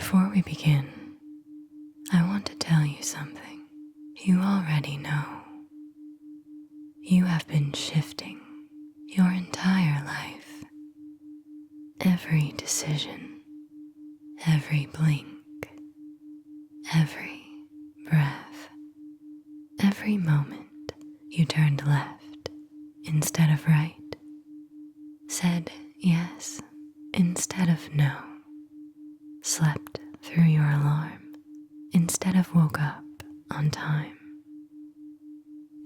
Before we begin, I want to tell you something you already know. You have been shifting your entire life. Every decision, every blink, every breath, every moment you turned left instead of right, said yes instead of no, slept through your alarm instead of woke up on time.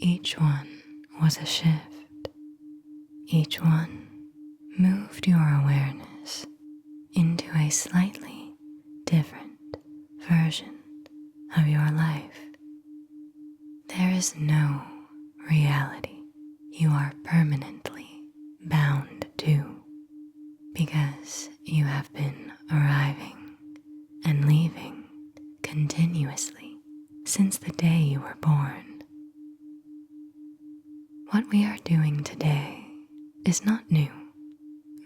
Each one was a shift. Each one moved your awareness into a slightly different version of your life. There is no reality you are permanently bound to, because you have been arriving and leaving continuously since the day you were born. What we are doing today is not new,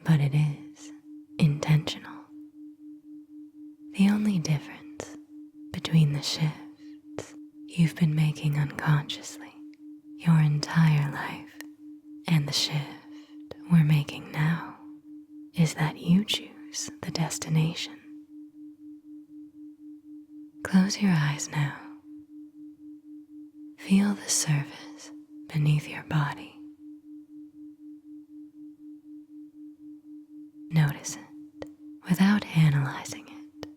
but it is intentional. The only difference between the shifts you've been making unconsciously your entire life and the shift we're making now is that you choose the destination. Close your eyes now. Feel the surface beneath your body. Notice it without analyzing it.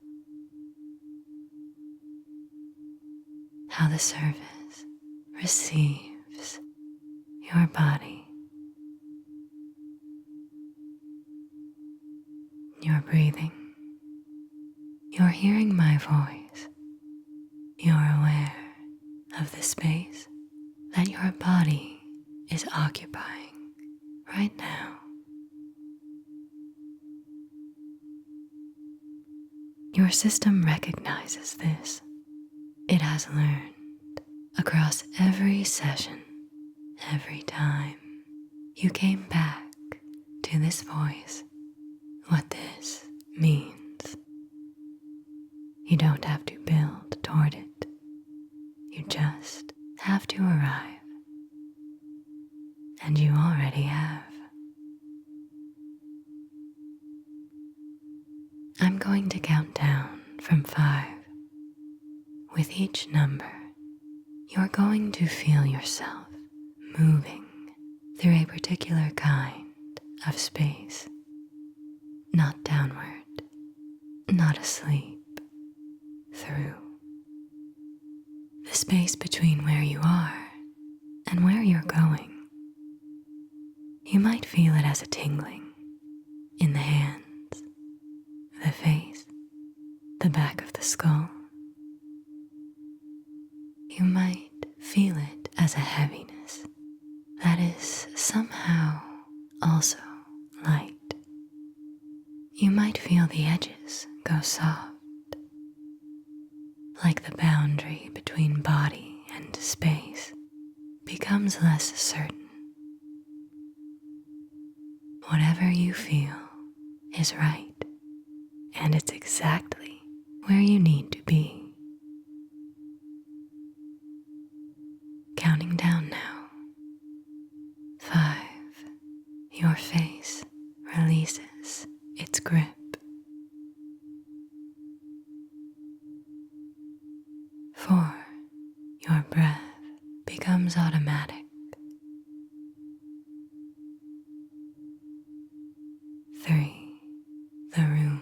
How the surface receives your body. You're breathing. You're hearing my voice. You're aware of the space that your body is occupying right now. Your system recognizes this. It has learned across every session, every time you came back to this voice, what this means. You don't have to build toward it. You just have to arrive. And you already have. I'm going to count down from 5. With each number, you're going to feel yourself moving through a particular kind of space. Not downward, not asleep, through. The space between where you are and where you're going. You might feel it as a tingling in the hands, the face, the back of the skull. You might feel it as a heaviness that is somehow also light. You might feel the edges go soft, like the boundary between body and space becomes less certain. Whatever you feel is right, and it's exactly where you need to be. Counting down now. 5. Your face releases its grip. 4. Your breath becomes automatic. 3. The room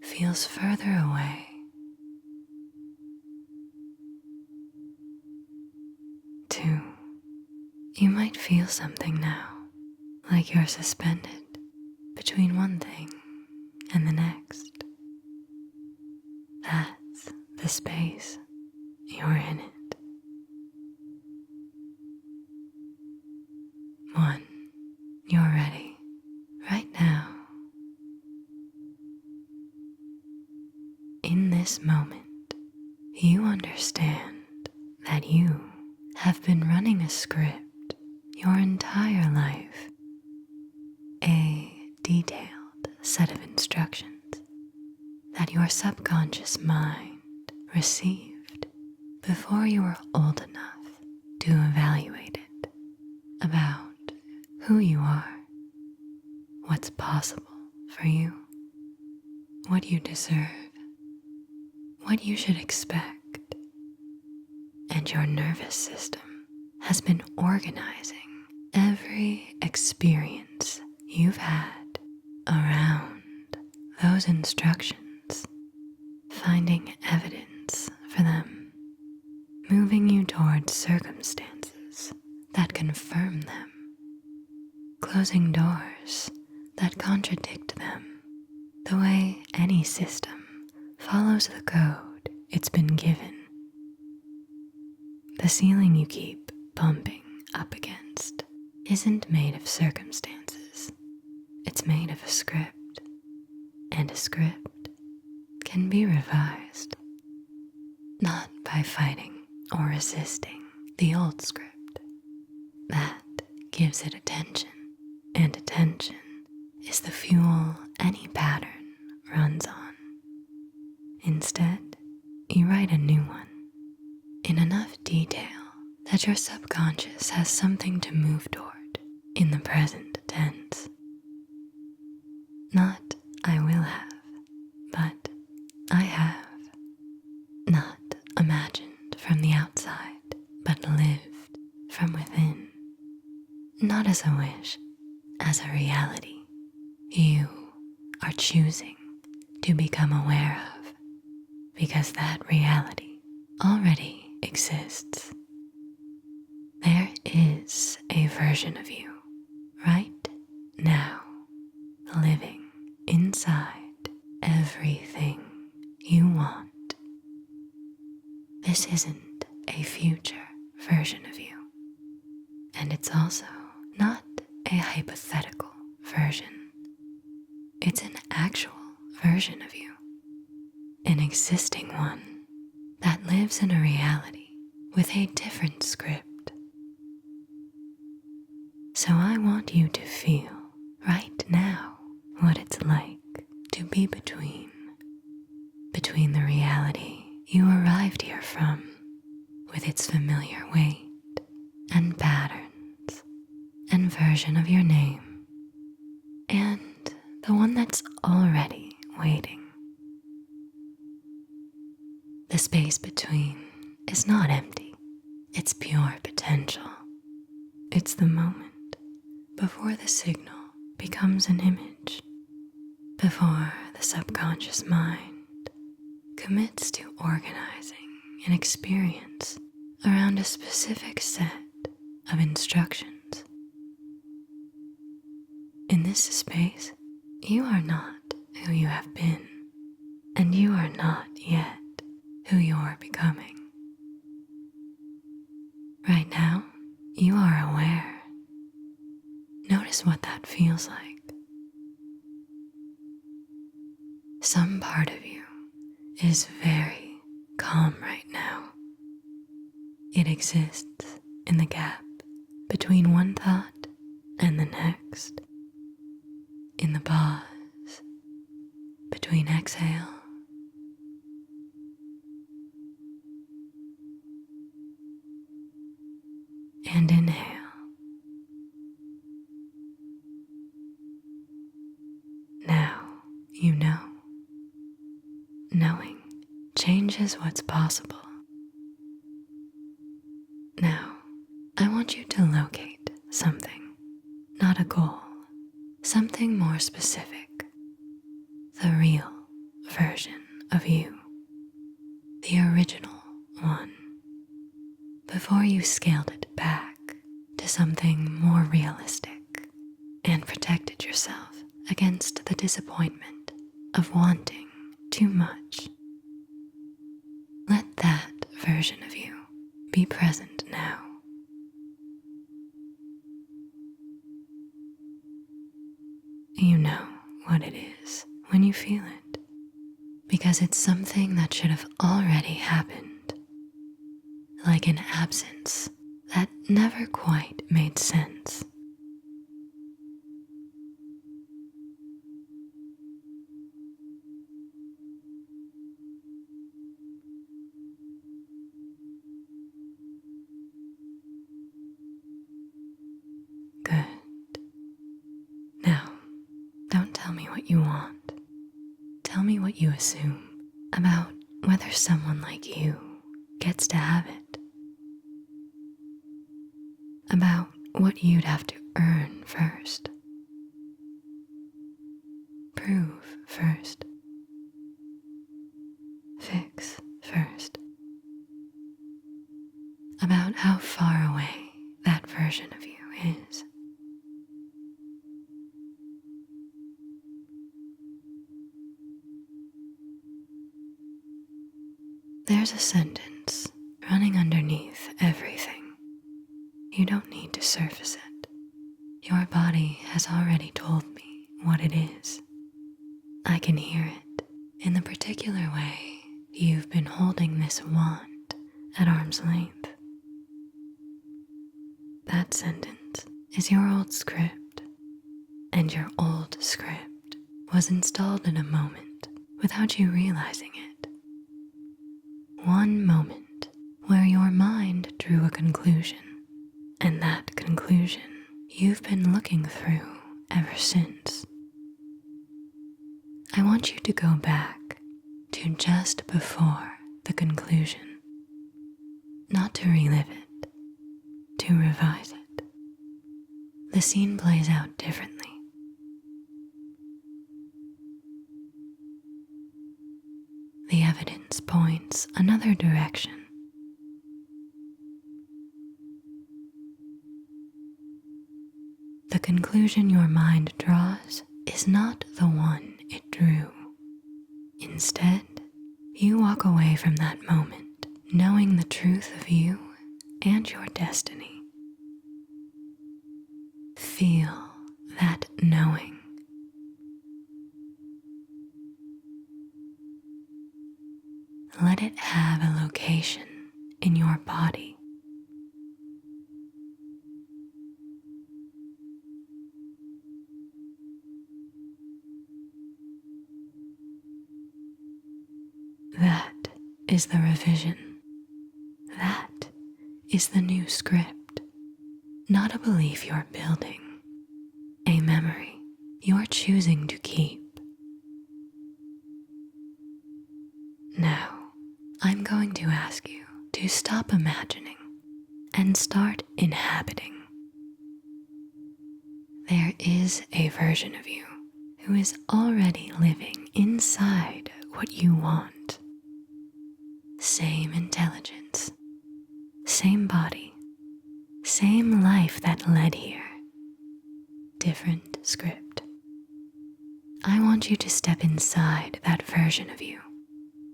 feels further away. 2. You might feel something now, like you're suspended between one thing and the next. That's the space. You're in it. 1. You're ready right now. In this moment, you understand that you have been running a script your entire life, a detailed set of instructions that your subconscious mind received before you were old enough to evaluate it about who you are, what's possible for you, what you deserve, what you should expect, and your nervous system has been organizing every experience you've had around those instructions, finding evidence for them, moving you towards circumstances that confirm them, closing doors that contradict them, the way any system follows the code it's been given. The ceiling you keep bumping up against isn't made of circumstances. It's made of a script, and a script can be revised, not by fighting or resisting the old script. That gives it attention, and attention is the fuel any pattern runs on. Instead, you write a new one in enough detail that your subconscious has something to move toward in the present tense. Not I will have, but I have. Not imagined from the outside, but lived from within. Not as a wish, as a reality you are choosing to become aware of, because that reality already exists. There is a version of you right now, living inside everything you want. This isn't a future version of you, and it's also not a hypothetical version. It's an actual version of you, an existing one that lives in a reality with a different script. So I want you to feel right now what it's like to be between the reality you arrived here from, with its familiar weight and patterns and version of your name, and the one that's already waiting. The space between is not empty, it's pure potential. It's the moment before the signal becomes an image, before the subconscious mind commits to organizing an experience around a specific set of instructions. In this space, you are not who you have been, and you are not yet who you are becoming. Right now, you are aware. Notice what that feels like. Some part of you is very calm right now. It exists in the gap between one thought and the next, in the pause between exhale and inhale. Now you know. Knowing changes what's possible. Now, I want you to locate something, not a goal, something more specific. The real version of you, the original one, before you scaled it back to something more realistic and protected yourself against the disappointment of wanting too much. Let that version of you be present now. You know what it is when you feel it, because it's something that should have already happened, like an absence that never quite made sense. me what you assume about whether someone like you gets to have it. About what you'd have to earn first, prove first, fix first. About how far away that version of you is. There's a sentence running underneath everything. You don't need to surface it. Your body has already told me what it is. I can hear it in the particular way you've been holding this wand at arm's length. That sentence is your old script, and your old script was installed in a moment without you realizing it. One moment where your mind drew a conclusion, and that conclusion you've been looking through ever since. I want you to go back to just before the conclusion, not to relive it, to revise it. The scene plays out differently. The evidence points another direction. The conclusion your mind draws is not the one it drew. Instead, you walk away from that moment knowing the truth of you and your destiny. Feel that knowing. Let it have a location in your body. That is the revision. That is the new script. Not a belief you're building, a memory you're choosing to keep. Now, I'm going to ask you to stop imagining and start inhabiting. There is a version of you who is already living inside what you want. Same intelligence, same body, same life that led here. Different script. I want you to step inside that version of you,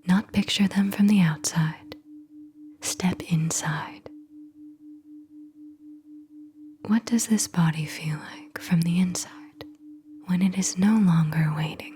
not picture them from the outside. Step inside. What does this body feel like from the inside when it is no longer waiting?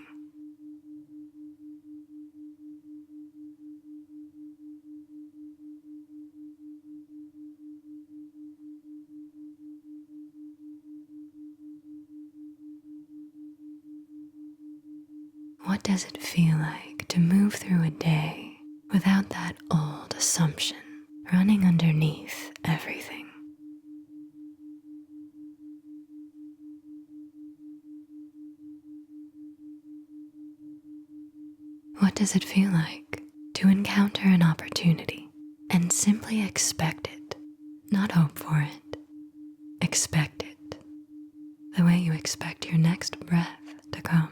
What does it feel like to move through a day without that old assumption running underneath everything? What does it feel like to encounter an opportunity and simply expect it, not hope for it? Expect it, the way you expect your next breath to come.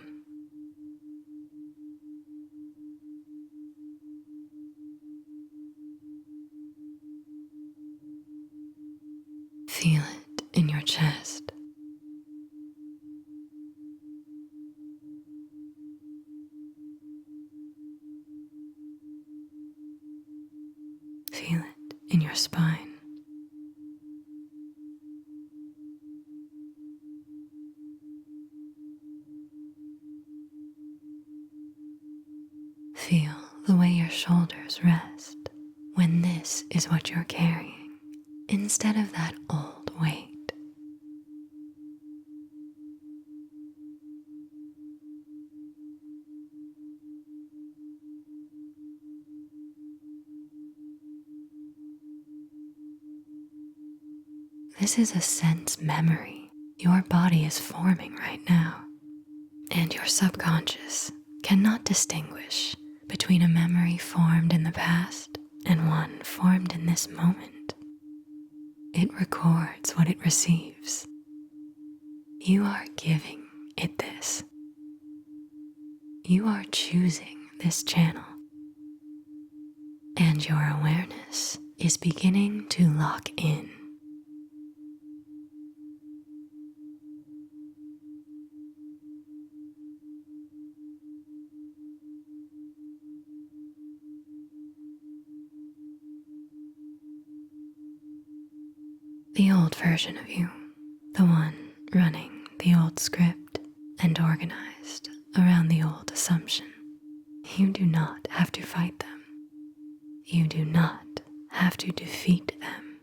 Feel it in your chest. Feel it in your spine. Feel the way your shoulders rest when this is what you're carrying, instead of that old weight. This is a sense memory your body is forming right now, and your subconscious cannot distinguish between a memory formed in the past and one formed in this moment. It records what it receives. You are giving it this. You are choosing this channel. And your awareness is beginning to lock in. The old version of you, the one running the old script and organized around the old assumption, you do not have to fight them. You do not have to defeat them.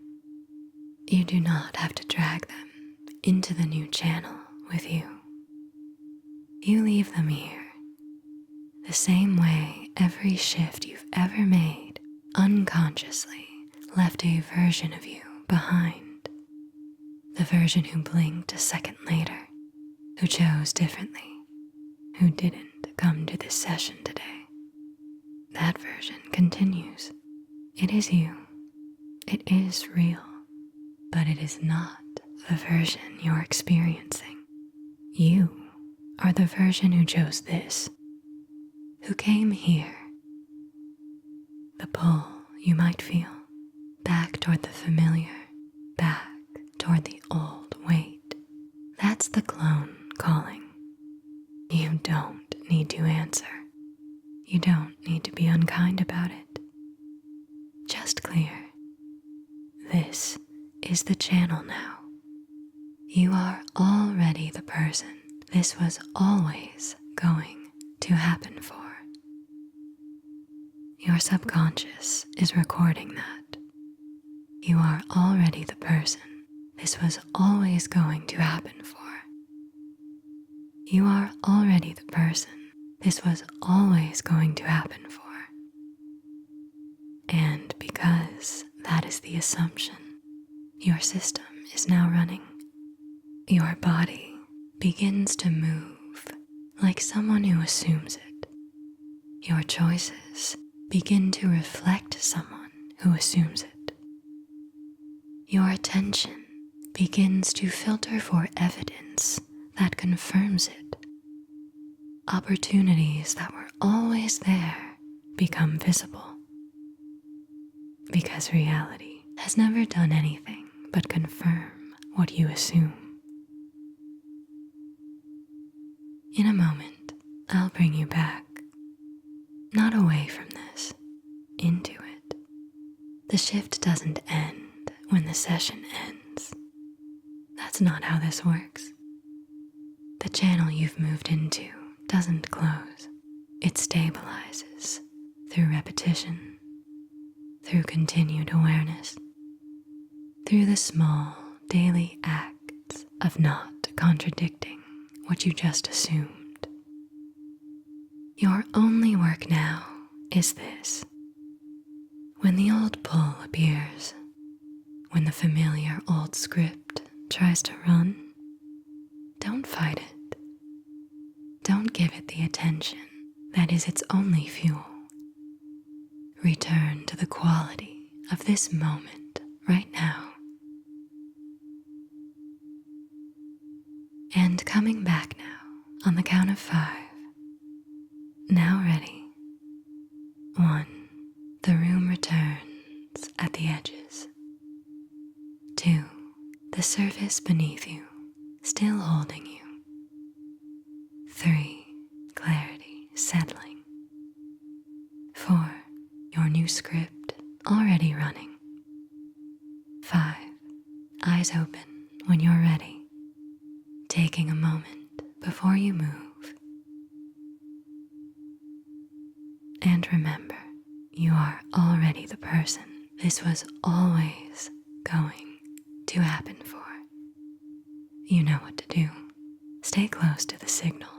You do not have to drag them into the new channel with you. You leave them here, the same way every shift you've ever made unconsciously left a version of you behind. The version who blinked a second later, who chose differently, who didn't come to this session today. That version continues. It is you. It is real, but it is not the version you're experiencing. You are the version who chose this, who came here. The pull you might feel, back toward the familiar, back toward the old weight. That's the clone calling. You don't need to answer. You don't need to be unkind about it. Just clear. This is the channel now. You are already the person this was always going to happen for. Your subconscious is recording that. You are already the person this was always going to happen for. You are already the person this was always going to happen for. And because that is the assumption, your system is now running. Your body begins to move like someone who assumes it. Your choices begin to reflect someone who assumes it. Your attention begins to filter for evidence that confirms it. Opportunities that were always there become visible. Because reality has never done anything but confirm what you assume. In a moment, I'll bring you back, not away from this, into it. The shift doesn't end when the session ends. That's not how this works. The channel you've moved into doesn't close. It stabilizes through repetition, through continued awareness, through the small daily acts of not contradicting what you just assumed. Your only work now is this. When the old pull appears, when the familiar old script tries to run, don't fight it. Don't give it the attention that is its only fuel. Return to the quality of this moment right now. And coming back now on the count of 5. Now ready. 1. The room returns at the edges. 2. The surface beneath you, still holding you. 3. Clarity settling. 4. Your new script already running. 5. Eyes open when you're ready. Taking a moment before you move. And remember, you are already the person this was always going to happen for. You know what to do. Stay close to the signal.